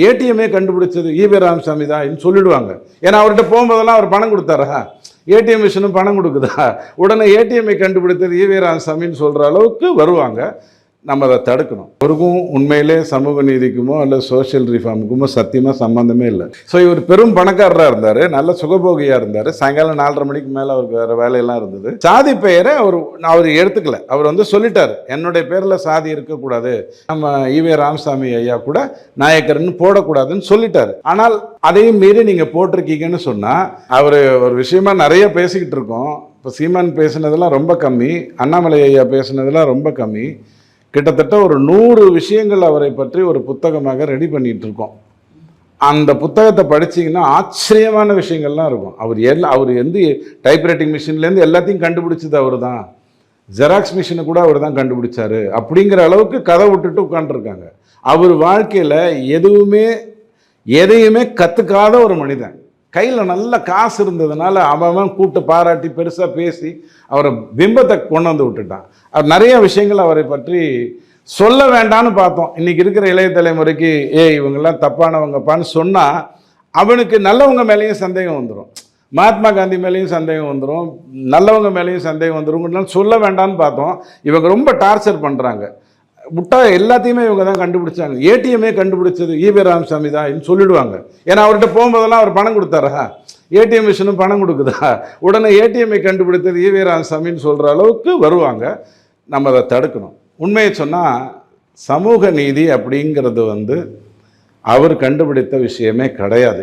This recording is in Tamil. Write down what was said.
ஏடிஎம்மே கண்டுபிடிச்சது ஈவே ராமசாமி தான் சொல்லிடுவாங்க. ஏன்னா அவர்கிட்ட போகும்போதெல்லாம் அவர் பணம் கொடுத்தாரா? ஏடிஎம் மிஷினும் பணம் கொடுக்குதா? உடனே ஏடிஎம்ஐ கண்டுபிடித்தது ஈவே ராமசாமின்னு சொல்கிற அளவுக்கு வருவாங்க. நம்ம அதை தடுக்கணும். அவருக்கும் உண்மையிலே சமூக நீதிக்குமோ அல்ல சோஷியல் ரிஃபார்முக்குமோ சத்தியமாக சம்மந்தமே இல்லை. ஸோ இவர் பெரும் பணக்காரராக இருந்தார், நல்ல சுகபோகியாக இருந்தார். சாயங்காலம் 4:30 மணிக்கு மேலே அவருக்கு வேறு வேலையெல்லாம் இருந்தது. சாதி பெயரை அவர் எடுத்துக்கல. அவர் சொல்லிட்டார், என்னுடைய பேரில் சாதி இருக்கக்கூடாது, நம்ம ஈவே ராமசாமி ஐயா கூட நாயக்கர்னு போடக்கூடாதுன்னு சொல்லிட்டார். ஆனால் அதையும் மீறி நீங்கள் போட்டிருக்கீங்கன்னு சொன்னால், அவர் ஒரு விஷயமா நிறைய பேசிக்கிட்டு இருக்கோம். இப்போ சீமான் பேசினதெல்லாம் ரொம்ப கம்மி, அண்ணாமலை ஐயா பேசினதெல்லாம் ரொம்ப கம்மி. கிட்டத்தட்ட ஒரு 100 விஷயங்கள் அவரை பற்றி ஒரு புத்தகமாக ரெடி பண்ணிட்டு இருக்கோம். அந்த புத்தகத்தை படிச்சிங்கன்னா ஆச்சரியமான விஷயங்கள்லாம் இருக்கும். அவர் எந்த டைப்ரைட்டிங் மிஷின்லேருந்து எல்லாத்தையும் கண்டுபிடிச்சது அவர் தான், ஜெராக்ஸ் மிஷினை கூட அவர் தான் கண்டுபிடிச்சாரு அப்படிங்கிற அளவுக்கு கதை விட்டுட்டு உட்காந்துருக்காங்க. அவர் வாழ்க்கையில் எதையுமே கற்றுக்காத ஒரு மனிதன். கையில் நல்ல காசு இருந்ததுனால அவன் கூட்டு பாராட்டி பெருசாக பேசி அவரை பிம்பத்தை கொண்டு வந்து விட்டுட்டான். அவர் நிறைய விஷயங்கள் அவரை பற்றி சொல்ல வேண்டான்னு பார்த்தோம். இன்றைக்கி இருக்கிற இளைய தலைமுறைக்கு இவங்கெல்லாம் தப்பானவங்கப்பான்னு சொன்னால் அவனுக்கு நல்லவங்க மேலேயும் சந்தேகம் வந்துடும், மகாத்மா காந்தி மேலேயும் சந்தேகம் வந்துடும், நல்லவங்க மேலேயும் சந்தேகம் வந்துடும். சொல்ல வேண்டான்னு பார்த்தோம். இவங்க ரொம்ப டார்ச்சர் பண்ணுறாங்க. முட்டா எல்லாத்தையுமே இவங்க தான் கண்டுபிடிச்சாங்க. ஏடிஎம்மே கண்டுபிடிச்சது ஈவே ராமசாமி தான் சொல்லிடுவாங்க. ஏன்னா அவர்கிட்ட போகும்போதெல்லாம் அவர் பணம் கொடுத்தாரா? ஏடிஎம் மிஷினும் பணம் கொடுக்குதா? உடனே ஏடிஎம்ஐ கண்டுபிடித்தது ஈவே ராமசாமின்னு சொல்கிற அளவுக்கு வருவாங்க. நம்ம அதை தடுக்கணும். உண்மையை சொன்னால் சமூக நீதி அப்படிங்கிறது அவர் கண்டுபிடித்த விஷயமே கிடையாது.